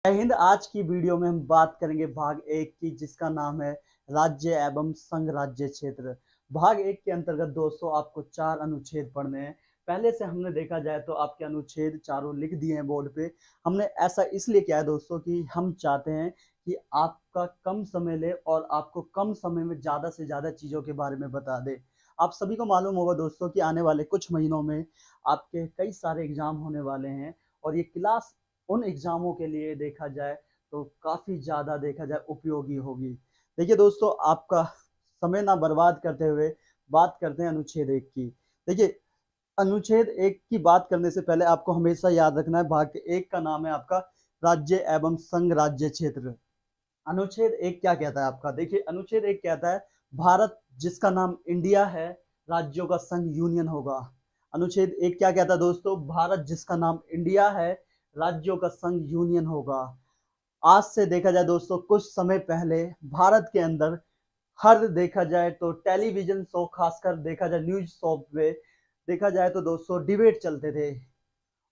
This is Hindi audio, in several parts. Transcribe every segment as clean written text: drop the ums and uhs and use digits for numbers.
जय हिंद। आज की वीडियो में हम बात करेंगे भाग एक की, जिसका नाम है राज्य एवं संघ राज्य क्षेत्र। भाग एक के अंतर्गत दोस्तों आपको 4 अनुच्छेद पढ़ने हैं। पहले से हमने देखा जाए तो आपके अनुच्छेद चारों लिख दिए हैं बोर्ड पे। हमने ऐसा इसलिए किया है दोस्तों कि हम चाहते हैं कि आपका कम समय ले और आपको कम समय में ज़्यादा से ज़्यादा चीज़ों के बारे में बता दे। आप सभी को मालूम होगा दोस्तों कि आने वाले कुछ महीनों में आपके कई सारे एग्जाम होने वाले हैं, और ये क्लास उन एग्जामों के लिए देखा जाए तो काफ़ी ज़्यादा देखा जाए उपयोगी होगी। देखिए दोस्तों, आपका समय ना बर्बाद करते हुए बात करते हैं अनुच्छेद एक की। देखिए, अनुच्छेद एक की बात करने से पहले आपको हमेशा याद रखना है भाग एक का नाम है आपका राज्य एवं संघ राज्य क्षेत्र। अनुच्छेद एक क्या कहता है आपका? देखिए, अनुच्छेद एक कहता है भारत जिसका नाम इंडिया है, राज्यों का संघ यूनियन होगा। अनुच्छेद एक क्या कहता है दोस्तों? भारत जिसका नाम इंडिया है, राज्यों का संघ यूनियन होगा। आज से देखा जाए दोस्तों कुछ समय पहले भारत के अंदर हर देखा जाए तो टेलीविजन शो, खासकर देखा जाए न्यूज शो पे देखा जाए तो दोस्तों डिबेट चलते थे,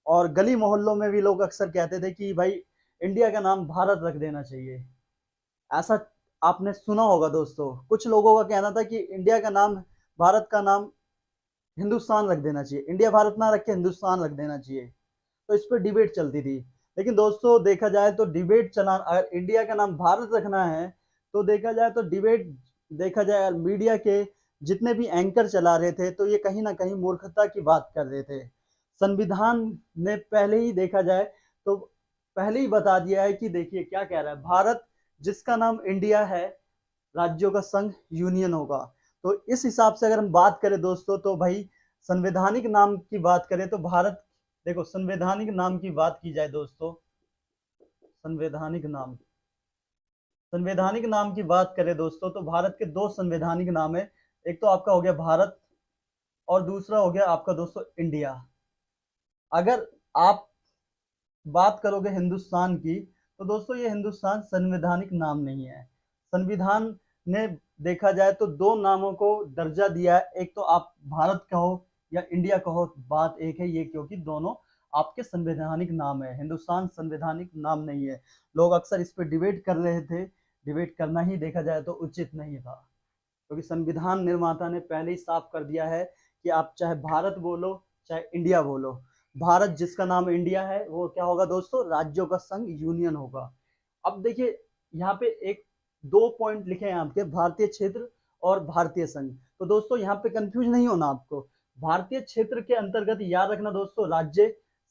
और गली मोहल्लों में भी लोग अक्सर कहते थे कि भाई इंडिया का नाम भारत रख देना चाहिए। ऐसा आपने सुना होगा दोस्तों। कुछ लोगों का कहना था कि इंडिया का नाम, भारत का नाम हिंदुस्तान रख देना चाहिए, इंडिया भारत ना रख के हिंदुस्तान रख देना चाहिए। तो इस पर डिबेट चलती थी। लेकिन दोस्तों देखा जाए तो डिबेट चला, अगर इंडिया का नाम भारत रखना है तो देखा जाए तो डिबेट, देखा जाए मीडिया के जितने भी एंकर चला रहे थे तो ये कहीं ना कहीं मूर्खता की बात कर रहे थे। संविधान ने पहले ही देखा जाए तो पहले ही बता दिया है कि देखिए क्या कह रहा है, भारत जिसका नाम इंडिया है, राज्यों का संघ यूनियन होगा। तो इस हिसाब से अगर हम बात करें दोस्तों तो भाई संवैधानिक नाम की बात करें तो भारत, देखो संवैधानिक नाम की बात की जाए दोस्तों, संवैधानिक नाम, संवैधानिक नाम की बात करें दोस्तों तो भारत के 2 संवैधानिक नाम है। एक तो आपका हो गया भारत, और दूसरा हो गया आपका दोस्तों इंडिया। अगर आप बात करोगे हिंदुस्तान की तो दोस्तों ये हिंदुस्तान संवैधानिक नाम नहीं है। संविधान ने देखा जाए तो 2 नामों को दर्जा दिया है, एक तो आप भारत कहो या इंडिया कहो, बात एक है ये, क्योंकि दोनों आपके संवैधानिक नाम है। हिंदुस्तान संवैधानिक नाम नहीं है। लोग अक्सर इस पर डिबेट कर रहे थे। डिबेट करना ही देखा जाए तो उचित नहीं था, क्योंकि संविधान निर्माता ने पहले ही साफ कर दिया है कि आप चाहे भारत बोलो चाहे इंडिया बोलो, भारत जिसका नाम इंडिया है वो क्या होगा दोस्तों? राज्यों का संघ यूनियन होगा। अब देखिए, यहाँ पे एक 2 पॉइंट लिखे हैं आपके, भारतीय क्षेत्र और भारतीय संघ। तो दोस्तों यहाँ पे कंफ्यूज नहीं होना आपको। भारतीय क्षेत्र के अंतर्गत याद रखना दोस्तों राज्य,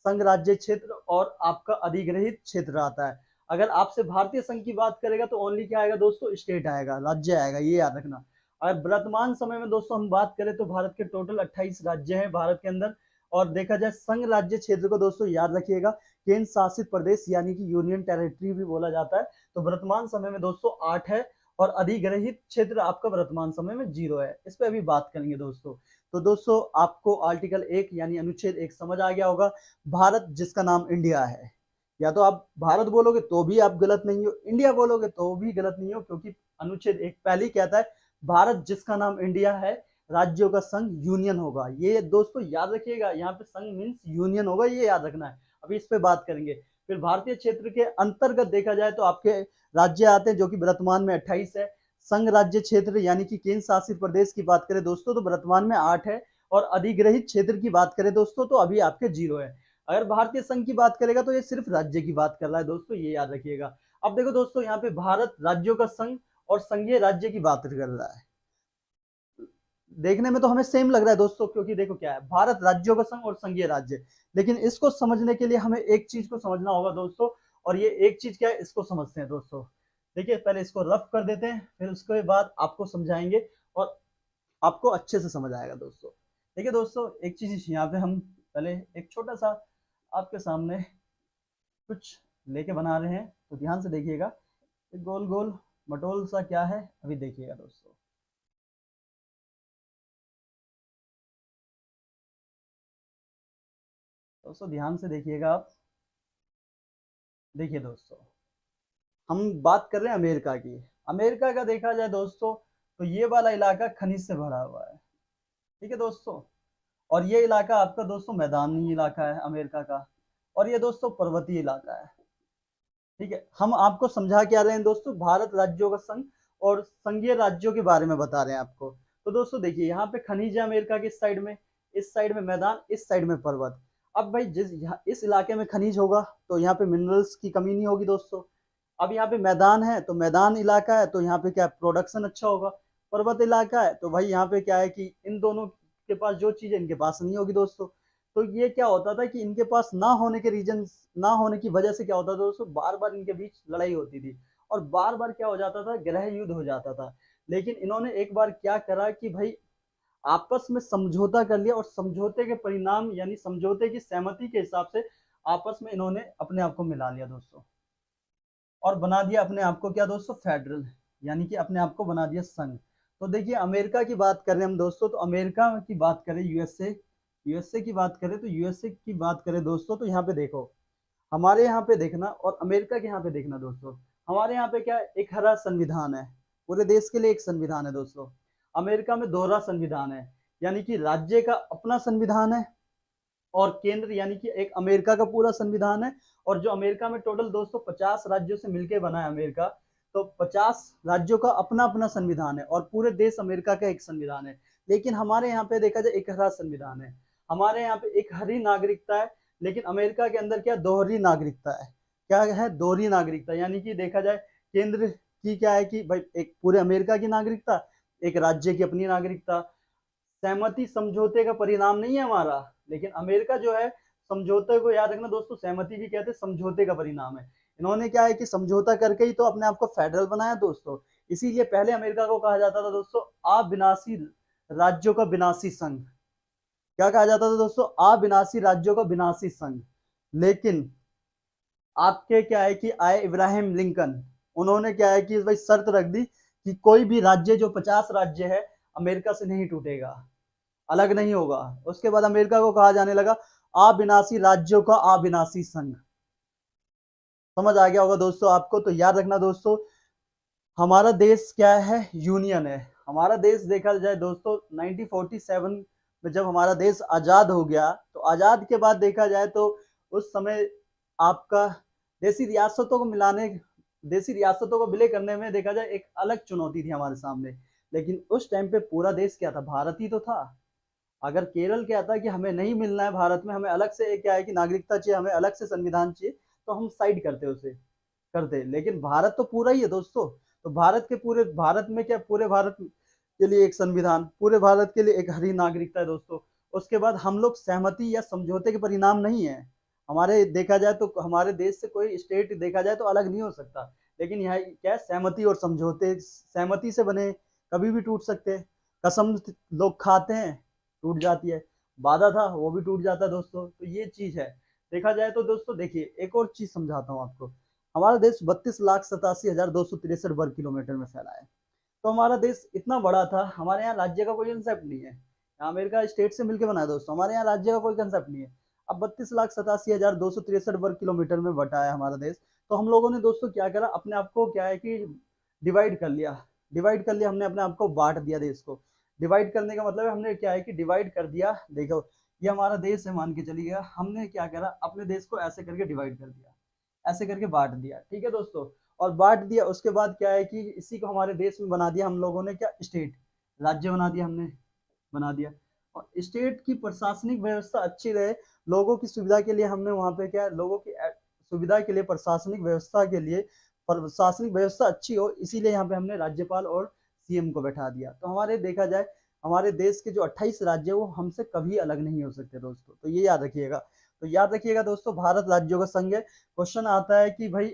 संघ राज्य क्षेत्र और आपका अधिग्रहित क्षेत्र आता है। अगर आपसे भारतीय संघ की बात करेगा तो ओनली क्या आएगा दोस्तों? स्टेट आएगा, राज्य आएगा, ये याद रखना। अगर वर्तमान समय में दोस्तों हम बात करें तो भारत के टोटल 28 राज्य हैं भारत के अंदर। और देखा जाए संघ राज्य क्षेत्र को दोस्तों याद रखिएगा, केंद्र शासित प्रदेश यानी कि यूनियन टेरिटरी भी बोला जाता है। तो वर्तमान समय में दोस्तों 8 है, और अधिग्रहित क्षेत्र आपका वर्तमान समय में 0 है। इस पर अभी बात करेंगे दोस्तों। तो दोस्तों आपको आर्टिकल 1 यानी अनुच्छेद 1 समझ आ गया होगा। भारत जिसका नाम इंडिया है, या तो आप भारत बोलोगे तो भी आप गलत नहीं हो, इंडिया बोलोगे तो भी गलत नहीं हो, क्योंकि अनुच्छेद 1 पहले ही कहता है भारत जिसका नाम इंडिया है, राज्यों का संघ यूनियन होगा। ये दोस्तों याद रखिएगा, यहाँ पे संघ मीन्स यूनियन होगा, ये याद रखना है। अभी इस पे बात करेंगे। फिर भारतीय क्षेत्र के अंतर्गत देखा जाए तो आपके राज्य आते हैं, जो कि वर्तमान में 28 है। संघ राज्य क्षेत्र यानी कि केंद्र शासित प्रदेश की बात करें दोस्तों तो वर्तमान में 8 है, और अधिग्रहित क्षेत्र की बात करें दोस्तों तो अभी आपके 0 है। अगर भारतीय संघ की बात करेगा तो ये सिर्फ राज्य की बात कर रहा है दोस्तों, ये याद रखिएगा। अब देखो दोस्तों, यहाँ पे भारत राज्यों का संघ और संघीय राज्य की बात कर रहा है। देखने में तो हमें सेम लग रहा है दोस्तों, क्योंकि देखो क्या है, भारत राज्यों का संघ और संघीय राज्य। लेकिन इसको समझने के लिए हमें एक चीज को समझना होगा दोस्तों, और ये एक चीज क्या है, इसको समझते हैं दोस्तों। देखिए, पहले इसको रफ कर देते हैं, फिर उसके बाद आपको समझाएंगे और आपको अच्छे से समझ आएगा दोस्तों। देखिए दोस्तों, एक चीज यहाँ पे हम पहले एक छोटा सा आपके सामने कुछ लेके बना रहे हैं, तो ध्यान से देखिएगा। गोल गोल मटोल सा क्या है, अभी देखिएगा दोस्तों। दोस्तों ध्यान से देखिएगा आप। देखिए दोस्तों, हम बात कर रहे हैं अमेरिका की। अमेरिका का देखा जाए दोस्तों तो ये वाला इलाका खनिज से भरा हुआ है, ठीक है दोस्तों। और ये इलाका आपका दोस्तों मैदानी इलाका है अमेरिका का, और ये दोस्तों पर्वतीय इलाका है। ठीक है, हम आपको समझा क्या रहे हैं दोस्तों, भारत राज्यों का संघ और संघीय राज्यों के बारे में बता रहे हैं आपको। तो दोस्तों देखिए, यहाँ पे खनिज है अमेरिका के इस साइड में मैदान, इस साइड में पर्वत। अब भाई इस इलाके में खनिज होगा तो यहाँ पे मिनरल्स की कमी नहीं होगी दोस्तों। अब यहाँ पे मैदान है तो मैदान इलाका है तो यहाँ पे क्या प्रोडक्शन अच्छा होगा। पर्वत इलाका है तो भाई यहाँ पे क्या है कि इन दोनों के पास जो चीज है इनके पास नहीं होगी दोस्तों। तो ये क्या होता था कि इनके पास ना होने के रीजन, ना होने की वजह से क्या होता था दोस्तों, बार बार इनके बीच लड़ाई होती थी और बार बार क्या हो जाता था, गृह युद्ध हो जाता था। लेकिन इन्होंने एक बार क्या करा कि भाई आपस में समझौता कर लिया और समझौते के परिणाम यानी समझौते की सहमति के हिसाब से आपस में इन्होंने अपने आप को मिला लिया दोस्तों और बना दिया अपने आप को क्या दोस्तों, फेडरल, यानी कि अपने आप को बना दिया संघ। तो देखिए अमेरिका की बात करें हम दोस्तों, तो अमेरिका की बात करें, यूएसए की बात करें, तो यूएसए की बात करें दोस्तों, तो यहाँ पे देखो, हमारे यहाँ पे देखना और अमेरिका के यहाँ पे देखना दोस्तों। हमारे यहाँ पे क्या है, एक हरा संविधान है, पूरे देश के लिए एक संविधान है दोस्तों। अमेरिका में दोहरा संविधान है, यानी कि राज्य का अपना संविधान है और केंद्र यानी कि एक अमेरिका का पूरा संविधान है। और जो अमेरिका में टोटल दोस्तों 50 राज्यों से मिलकर बना है अमेरिका, तो 50 राज्यों का अपना अपना संविधान है और पूरे देश अमेरिका का एक संविधान है। लेकिन हमारे यहाँ पे देखा जाए एक हरा संविधान है, हमारे यहाँ पे एक हरी नागरिकता है। लेकिन अमेरिका के अंदर क्या दोहरी नागरिकता है, क्या है दोहरी नागरिकता, यानी कि देखा जाए केंद्र की क्या है कि भाई एक पूरे अमेरिका की नागरिकता, एक राज्य की अपनी नागरिकता। सहमति समझौते का परिणाम नहीं है हमारा, लेकिन अमेरिका जो है, समझौते को याद रखना दोस्तों, सहमति भी कहते हैं समझौते का परिणाम है। इन्होंने क्या है कि समझौता करके ही तो अपने आप को फेडरल बनाया दोस्तों। इसीलिए पहले अमेरिका को कहा जाता था दोस्तों अविनाशी राज्यों का विनाशी संघ। क्या कहा जाता था दोस्तों, अविनाशी राज्यों का विनाशी संघ। लेकिन आपके क्या है कि आए इब्राहिम लिंकन, उन्होंने क्या है कि भाई शर्त रख दी कि कोई भी राज्य जो 50 राज्य है अमेरिका से नहीं टूटेगा, अलग नहीं होगा। उसके बाद अमेरिका को कहा जाने लगा अविनाशी राज्यों का अविनाशी संघ। समझ आ गया होगा दोस्तों आपको। तो याद रखना दोस्तों, हमारा देश क्या है, यूनियन है। हमारा देश देखा जाए दोस्तों 1947 में जब हमारा देश आजाद हो गया, तो आजाद के बाद देखा जाए तो उस समय आपका देसी रियासतों को मिलाने, देसी रियासतों को विलय करने में देखा जाए एक अलग चुनौती थी हमारे सामने। लेकिन उस टाइम पे पूरा देश क्या था, भारत ही तो था। अगर केरल कहता है कि हमें नहीं मिलना है भारत में, हमें अलग से क्या है कि नागरिकता चाहिए, हमें अलग से संविधान चाहिए, तो हम साइड करते उसे करते। लेकिन भारत तो पूरा ही है दोस्तों। तो भारत के पूरे भारत में क्या, पूरे भारत के लिए एक संविधान, पूरे भारत के लिए एक हरी नागरिकता है दोस्तों। उसके बाद हम लोग सहमति या समझौते के परिणाम नहीं है हमारे, देखा जाए तो हमारे देश से कोई स्टेट देखा जाए तो अलग नहीं हो सकता। लेकिन यहाँ क्या है, सहमति और समझौते, सहमति से बने कभी भी टूट सकते हैं। कसम लोग खाते हैं टूट जाती है, वादा था वो भी टूट जाता है दोस्तों। तो ये चीज है देखा जाए तो दोस्तों। देखिए एक और चीज समझाता हूँ आपको, हमारा देश 32,87,263 वर्ग किलोमीटर में फैला है। तो हमारा देश इतना बड़ा था, हमारे यहाँ राज्य का कोई कंसेप्ट नहीं है। यहाँ अमेरिका स्टेट से मिलकर बना है दोस्तों, हमारे यहाँ राज्य का कोई कंसेप्ट नहीं है। अब 32,87,263 वर्ग किलोमीटर में बटा है हमारा देश। तो हम लोगों ने दोस्तों क्या करा, अपने आप को क्या है कि डिवाइड कर लिया, हमने अपने आप को बांट दिया देश को। डिवाइड करने का मतलब है हमने क्या है कि डिवाइड कर दिया। देखो ये हमारा देश है मान के चलिएगा, हमने क्या करा, अपने देश को ऐसे करके डिवाइड कर दिया, ऐसे करके बांट दिया, ठीक है दोस्तों। और बांट दिया उसके बाद क्या है कि इसी को हमारे देश में बना दिया हम लोगों ने, क्या स्टेट, राज्य बना दिया हमने, बना दिया। और स्टेट की प्रशासनिक व्यवस्था अच्छी रहे, लोगों की सुविधा के लिए हमने वहाँ पे क्या, लोगों की सुविधा के लिए, प्रशासनिक व्यवस्था के लिए, प्रशासनिक व्यवस्था अच्छी हो, इसीलिए यहाँ पे हमने राज्यपाल और सीएम को बैठा दिया। तो हमारे देखा जाए हमारे देश के जो 28 राज्य वो हमसे कभी अलग नहीं हो सकते दोस्तों। तो ये याद रखिएगा। तो याद रखिएगा दोस्तों, भारत राज्यों का संघ है। क्वेश्चन आता है कि भाई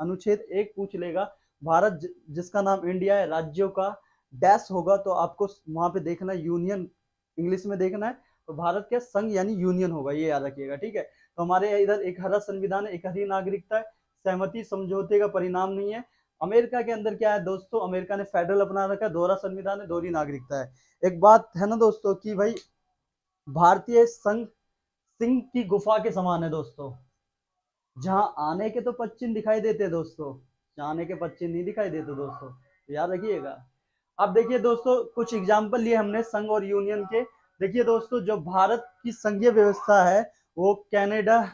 अनुच्छेद 1 पूछ लेगा, भारत जिसका नाम इंडिया है, राज्यों का डैश होगा, तो आपको वहां पे देखना यूनियन, इंग्लिश में देखना है। तो भारत का संघ यानी यूनियन होगा, ये याद रखिएगा, ठीक है। तो हमारे इधर एक हरा संविधान है, एक हरी नागरिकता है, सहमति समझौते का परिणाम नहीं है। अमेरिका के अंदर क्या है दोस्तों, अमेरिका ने फेडरल अपना रखा है, दोहरा संविधान है, दोहरी नागरिकता है। एक बात है ना दोस्तों कि भाई भारतीय संघ सिंह की गुफा के समान है दोस्तों, जहां आने के तो पश्चिम दिखाई देते दोस्तों, जाने के पश्चिम नहीं दिखाई देते दोस्तों, तो याद रखिएगा। अब देखिए दोस्तों, कुछ एग्जाम्पल लिए हमने संघ और यूनियन के। देखिए दोस्तों, जो भारत की संघीय व्यवस्था है वो कनाडा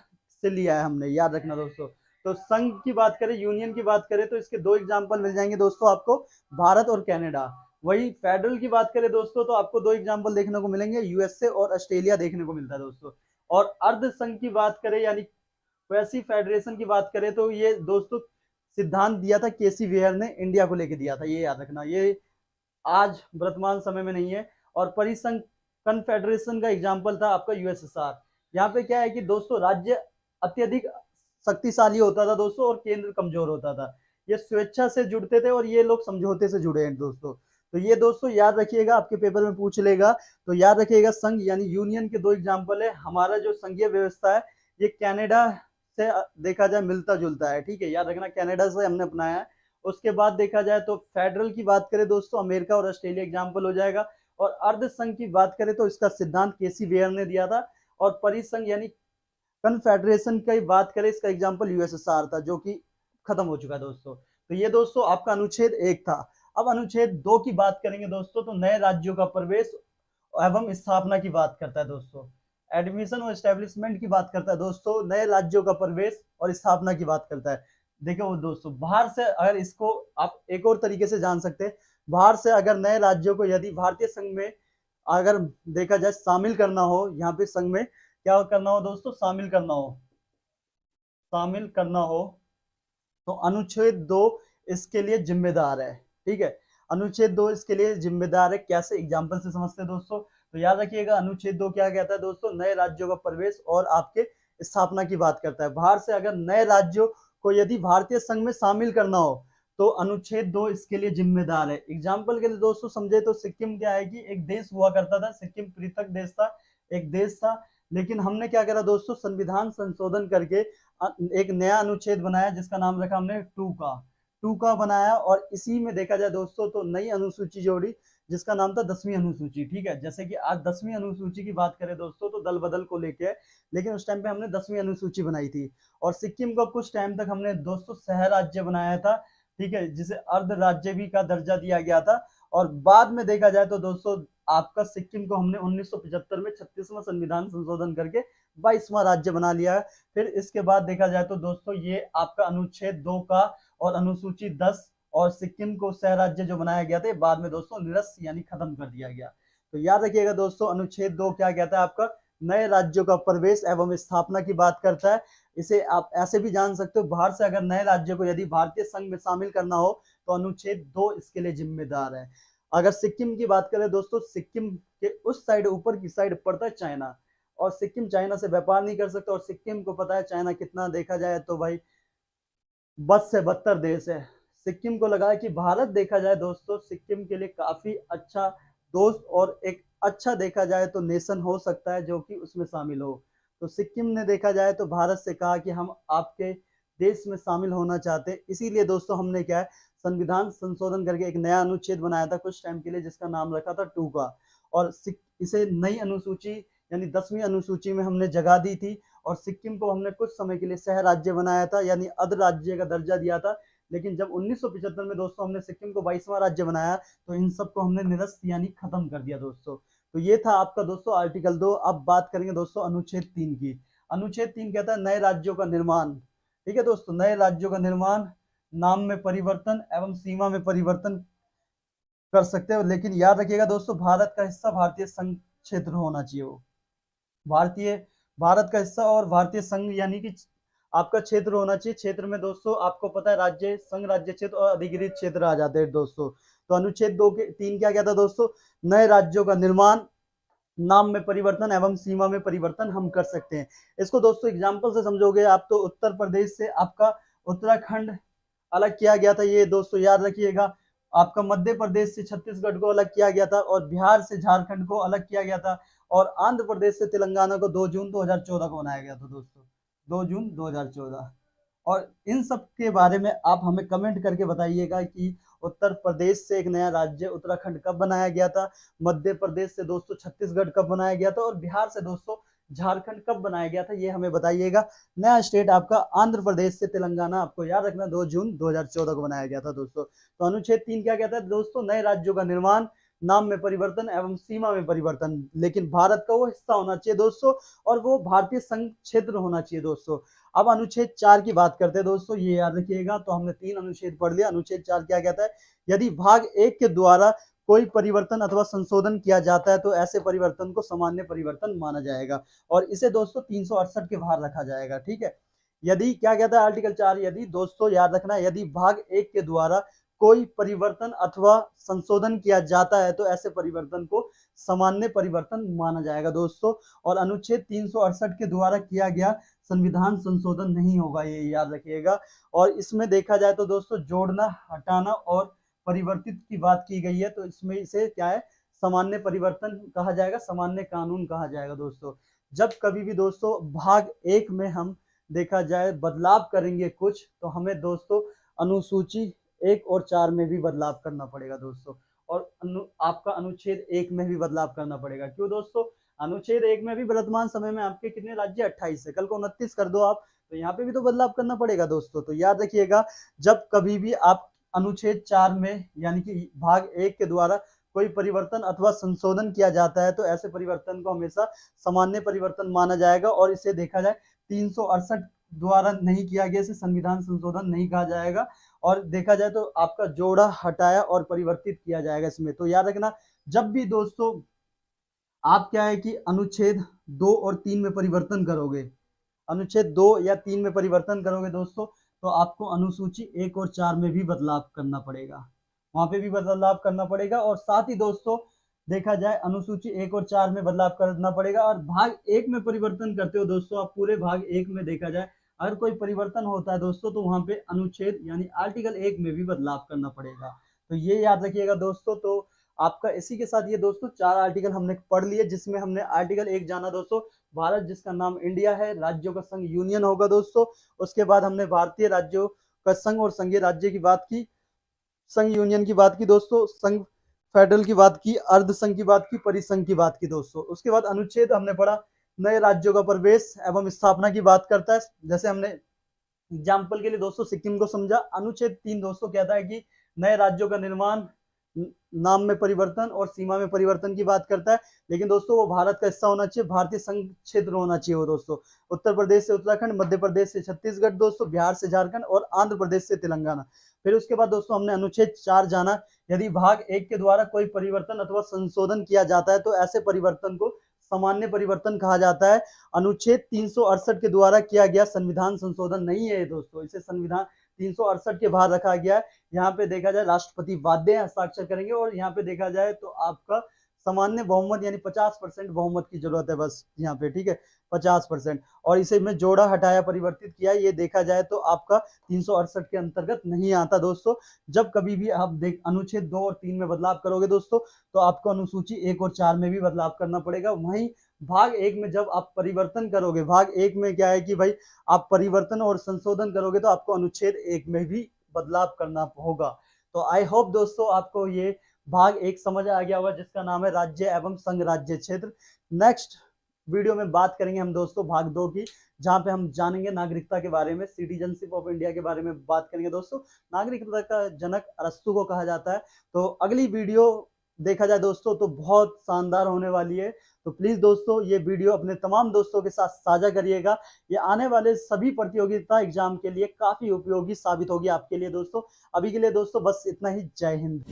से लिया है हमने, याद रखना दोस्तों। तो संघ की बात करें, यूनियन की बात करें, तो इसके दो एग्जाम्पल मिल जाएंगे दोस्तों आपको, भारत और कनाडा। वही फेडरल की बात करें दोस्तों, तो आपको दो एग्जाम्पल देखने को मिलेंगे, यूएसए और ऑस्ट्रेलिया देखने को मिलता है दोस्तों। और अर्ध संघ की बात करें यानी वैसी फेडरेशन की बात करें, तो ये दोस्तों सिद्धांत दिया था केसी वेयर ने, इंडिया को लेके दिया था, ये याद रखना, ये आज वर्तमान समय में नहीं है। और परिसंघ कन्फेडरेशन का एग्जाम्पल था आपका यूएसएसआर। यहाँ पे क्या है कि दोस्तों राज्य अत्यधिक शक्तिशाली होता था दोस्तों, और केंद्र कमजोर होता था। ये स्वेच्छा से जुड़ते थे और ये लोग समझौते से जुड़े हैं दोस्तों। तो ये दोस्तों याद रखिएगा, आपके पेपर में पूछ लेगा, तो याद रखिएगा संघ यानी यूनियन के दो एग्जाम्पल है। हमारा जो संघीय व्यवस्था है ये कनाडा से देखा जाए मिलता जुलता है, ठीक है, याद रखना, कनाडा से हमने अपनाया है। उसके बाद देखा जाए तो फेडरल की बात करें दोस्तों, अमेरिका और ऑस्ट्रेलिया एग्जाम्पल हो जाएगा। और अर्ध संघ की बात करें तो इसका सिद्धांत केसी वेयर ने दिया था। और परिसंघ यानी कन्फेडरेशन की बात करें, इसका एग्जाम्पल यूएसएसआर था, जो कि खत्म हो चुका है दोस्तों। तो ये दोस्तों आपका अनुच्छेद 1 था। अब अनुच्छेद 2 की बात करेंगे दोस्तों, तो नए राज्यों का प्रवेश एवं स्थापना की बात करता है दोस्तों। एडमिशन और एस्टेब्लिशमेंट की बात करता है दोस्तों, नए राज्यों का प्रवेश और स्थापना की बात करता है। देखो दोस्तों, बाहर से अगर इसको आप एक और तरीके से जान सकते हैं, बाहर से अगर नए राज्यों को यदि भारतीय संघ में अगर देखा जाए शामिल करना हो, यहाँ पे संघ में क्या करना हो दोस्तों, शामिल करना हो, तो अनुच्छेद 2 इसके लिए जिम्मेदार है, ठीक है। अनुच्छेद 2 इसके लिए जिम्मेदार है। कैसे, एग्जाम्पल से समझते हैं दोस्तों। तो याद रखिएगा, अनुच्छेद 2 क्या कहता है दोस्तों, नए राज्यों का प्रवेश और आपके स्थापना की बात करता है। बाहर से अगर नए राज्यों को यदि भारतीय संघ में शामिल करना हो, तो अनुच्छेद 2 इसके लिए जिम्मेदार है। एग्जाम्पल के लिए दोस्तों समझे तो सिक्किम क्या है कि एक देश हुआ करता था, सिक्किम पृथक देश था, एक देश था। लेकिन हमने क्या करा दोस्तों, संविधान संशोधन करके एक नया अनुच्छेद बनाया, जिसका नाम रखा हमने 2 का बनाया। और इसी में देखा जाए दोस्तों, तो नई अनुसूची जोड़ी, जिसका नाम था 10वीं अनुसूची, ठीक है। जैसे कि आज 10वीं अनुसूची की बात करें दोस्तों, तो दल बदल को लेके, लेकिन उस टाइम पे हमने 10वीं अनुसूची बनाई थी। और सिक्किम को कुछ टाइम तक हमने दोस्तों सह राज्य बनाया था, ठीक है, जिसे अर्ध राज्य भी का दर्जा दिया गया था। और बाद में देखा जाए तो दोस्तों आपका सिक्किम को हमने 1975 में 36वां संविधान संशोधन करके 22वां राज्य बना लिया है। फिर इसके बाद देखा जाए तो दोस्तों ये आपका अनुच्छेद 2 का और अनुसूची 10 और सिक्किम को सह राज्य जो बनाया गया था, बाद में दोस्तों निरस्त यानी खत्म कर दिया गया। तो याद रखिएगा दोस्तों, अनुच्छेद 2 क्या कहता है आपका, नए राज्यों का प्रवेश एवं स्थापना की बात करता है। इसे आप ऐसे भी जान सकते हो, बाहर से अगर नए राज्यों को यदि भारतीय संघ में शामिल करना हो, तो अनुच्छेद 2 इसके लिए जिम्मेदार है। अगर सिक्किम की बात करें दोस्तों, सिक्किम के उस साइड, ऊपर की साइड पड़ता है चाइना, और सिक्किम चाइना से व्यापार नहीं कर सकता। और सिक्किम को पता है चाइना कितना, देखा जाए तो भाई बद से बदतर देश है। सिक्किम को लगा है कि भारत देखा जाए दोस्तों सिक्किम के लिए काफी अच्छा दोस्त और एक अच्छा देखा जाए तो नेशन हो सकता है, जो कि उसमें शामिल हो। तो सिक्किम ने देखा जाए तो भारत से कहा कि हम आपके देश में शामिल होना चाहते हैं। इसीलिए दोस्तों हमने क्या है, संविधान संशोधन करके एक नया अनुच्छेद बनाया था कुछ टाइम के लिए, जिसका नाम रखा था 2 का। और इसे नई अनुसूची यानी 10वीं अनुसूची में हमने जगह दी थी। और सिक्किम को हमने कुछ समय के लिए सह राज्य बनाया था, यानी अर्ध राज्य का दर्जा दिया था। लेकिन जब 1975 में दोस्तों हमने सिक्किम को 22वां राज्य बनाया, तो इन सबको हमने निरस्त यानी खत्म कर दिया दोस्तों। तो ये था आपका दोस्तों आर्टिकल 2। अब बात करेंगे दोस्तों अनुच्छेद 3 की। अनुच्छेद 3 कहता है नए राज्यों का निर्माण, ठीक है दोस्तों, नए राज्यों का निर्माण, नाम में परिवर्तन एवं सीमा में परिवर्तन कर सकते हो। लेकिन याद रखिएगा दोस्तों, भारत का हिस्सा भारतीय संघ क्षेत्र होना चाहिए, वो भारत का हिस्सा और भारतीय संघ यानी कि आपका क्षेत्र होना चाहिए। क्षेत्र में दोस्तों आपको पता है राज्य, संघ राज्य क्षेत्र और अधिकृत क्षेत्र आ जाते हैं दोस्तों। तो अनुच्छेद 2 के 3 क्या कहता है दोस्तों, नए राज्यों का निर्माण, नाम में परिवर्तन एवं सीमा में परिवर्तन हम कर सकते हैं। इसको दोस्तों एग्जाम्पल से समझोगे आप, तो उत्तर प्रदेश से आपका उत्तराखंड अलग किया गया था, ये दोस्तों याद रखिएगा। आपका मध्य प्रदेश से छत्तीसगढ़ को अलग किया गया था, और बिहार से झारखंड को अलग किया गया था, और आंध्र प्रदेश से तेलंगाना को 2 जून 2014 को बनाया गया था दोस्तों, 2 जून 2014। और इन सब के बारे में आप हमें कमेंट करके बताइएगा कि उत्तर प्रदेश से एक नया राज्य उत्तराखंड कब बनाया गया था, मध्य प्रदेश से दोस्तों छत्तीसगढ़ कब बनाया गया था, और बिहार से दोस्तों झारखंड कब बनाया गया था, ये हमें बताइएगा। नया स्टेट आपका आंध्र प्रदेश से तेलंगाना, आपको याद रखना 2 जून 2014 को बनाया गया था दोस्तों। तो अनुच्छेद 3 क्या कहता है दोस्तों, नए राज्यों का निर्माण, नाम में परिवर्तन एवं सीमा में परिवर्तन, लेकिन भारत का वो हिस्सा होना चाहिए दोस्तों, और वो भारतीय संघ क्षेत्र होना चाहिए दोस्तों। अब अनुच्छेद 4 की बात करते हैं दोस्तों, ये याद रखिएगा। तो हमने 3 अनुच्छेद पढ़ लिया। अनुच्छेद 4 क्या कहता है? यदि भाग 1 के द्वारा कोई परिवर्तन अथवा संशोधन किया जाता है तो ऐसे परिवर्तन को सामान्य परिवर्तन माना जाएगा, और इसे दोस्तों 368 के बाहर रखा जाएगा। ठीक है, यदि क्या कहता है आर्टिकल 4, यदि दोस्तों याद रखना, यदि भाग 1 के द्वारा कोई परिवर्तन अथवा संशोधन किया जाता है तो ऐसे परिवर्तन को सामान्य परिवर्तन माना जाएगा दोस्तों। और अनुच्छेद 368 के द्वारा किया गया संविधान संशोधन नहीं होगा, ये याद रखिएगा। और इसमें देखा जाए तो दोस्तों जोड़ना, हटाना और परिवर्तित की बात की गई है, तो इसमें इसे क्या है, सामान्य परिवर्तन कहा जाएगा, सामान्य कानून कहा जाएगा दोस्तों। जब कभी भी दोस्तों भाग 1 में हम देखा जाए बदलाव करेंगे कुछ, तो हमें दोस्तों अनुसूची 1 और 4 में भी बदलाव करना पड़ेगा दोस्तों, और आपका अनुच्छेद 1 में भी बदलाव करना पड़ेगा। क्यों दोस्तों? अनुच्छेद 1 में भी वर्तमान समय में आपके कितने राज्य? 28 है, कल को 29 कर दो आप, तो यहाँ पे भी तो बदलाव करना पड़ेगा दोस्तों। तो याद रखिएगा, जब कभी भी आप अनुच्छेद 4 में यानी कि भाग 1 के द्वारा कोई परिवर्तन अथवा संशोधन किया जाता है तो ऐसे परिवर्तन को हमेशा सामान्य परिवर्तन माना जाएगा, और इसे देखा जाए 368 द्वारा नहीं किया गया, इसे संविधान संशोधन नहीं कहा जाएगा। और देखा जाए तो आपका जोड़ा, हटाया और परिवर्तित किया जाएगा इसमें। तो याद रखना, जब भी दोस्तों आप क्या है कि अनुच्छेद 2 और 3 में परिवर्तन करोगे, अनुच्छेद 2 या 3 में परिवर्तन करोगे दोस्तों, तो आपको अनुसूची 1 और 4 में भी बदलाव करना पड़ेगा, वहां पे भी बदलाव करना पड़ेगा। और साथ ही दोस्तों देखा जाए अनुसूची 1 और 4 में बदलाव करना पड़ेगा। और भाग 1 में परिवर्तन करते हो दोस्तों आप, पूरे भाग 1 में देखा जाए अगर कोई परिवर्तन होता है दोस्तों तो वहां पे अनुच्छेद यानी आर्टिकल 1 में भी बदलाव करना पड़ेगा। तो ये याद रखिएगा दोस्तों। तो आपका इसी के साथ ये दोस्तों 4 आर्टिकल हमने पढ़ लिए, जिसमें हमने आर्टिकल 1 जाना दोस्तों, भारत जिसका नाम इंडिया है, राज्यों का संघ यूनियन होगा दोस्तों। उसके बाद हमने भारतीय राज्यों का संघ और संघीय राज्य की बात की, संघ यूनियन की बात की दोस्तों, संघ फेडरल की बात की, अर्ध संघ की बात की, परिसंघ की बात की दोस्तों। उसके बाद अनुच्छेद हमने पढ़ा नए राज्यों का प्रवेश एवं स्थापना की बात करता है। जैसे हमने एग्जाम्पल के लिए दोस्तों सिक्किम को समझा। अनुच्छेद 3 दोस्तों कहता है कि नए राज्यों का निर्माण, नाम में परिवर्तन और सीमा में परिवर्तन की बात करता है, लेकिन दोस्तों वो भारत का हिस्सा होना चाहिए, भारतीय संघ क्षेत्र होना चाहिए वो दोस्तों। उत्तर प्रदेश से उत्तराखंड, मध्य प्रदेश से छत्तीसगढ़ दोस्तों, बिहार से झारखंड और आंध्र प्रदेश से तेलंगाना। फिर उसके बाद दोस्तों हमने अनुच्छेद 4 जाना, यदि भाग 1 के द्वारा कोई परिवर्तन अथवा संशोधन किया जाता है तो ऐसे परिवर्तन को सामान्य परिवर्तन कहा जाता है। अनुच्छेद 368 के द्वारा किया गया संविधान संशोधन नहीं है दोस्तों, इसे संविधान 368 के बाहर रखा गया है। यहाँ पे देखा जाए राष्ट्रपति बाध्य हस्ताक्षर करेंगे, और यहाँ पे देखा जाए तो आपका सामान्य बहुमत यानी 50% बहुमत की जरूरत है बस यहाँ पे। ठीक है, 50%। और इसे में जोड़ा, हटाया, परिवर्तित किया, ये देखा जाए तो आपका 368 के अंतर्गत नहीं आता दोस्तों। जब कभी भी आप अनुच्छेद 2 और 3 में बदलाव करोगे दोस्तों तो आपको अनुसूची 1 और 4 में भी बदलाव करना पड़ेगा। वहीं भाग 1 में जब आप परिवर्तन करोगे, भाग 1 में क्या है कि भाई आप परिवर्तन और संशोधन करोगे तो आपको अनुच्छेद 1 में भी बदलाव करना होगा। तो आई होप दोस्तों आपको ये भाग 1 समझ आ गया होगा, जिसका नाम है राज्य एवं संघ राज्य क्षेत्र। नेक्स्ट वीडियो में बात करेंगे हम दोस्तों भाग 2 की, जहां पे हम जानेंगे नागरिकता के बारे में, सिटीजनशिप ऑफ इंडिया के बारे में बात करेंगे दोस्तों। नागरिकता का जनक अरस्तु को कहा जाता है। तो अगली वीडियो देखा जाए दोस्तों तो बहुत शानदार होने वाली है। तो प्लीज दोस्तों ये वीडियो अपने तमाम दोस्तों के साथ साझा करिएगा, ये आने वाले सभी प्रतियोगिता एग्जाम के लिए काफी उपयोगी साबित होगी आपके लिए दोस्तों। अभी के लिए दोस्तों बस इतना ही। जय हिंद।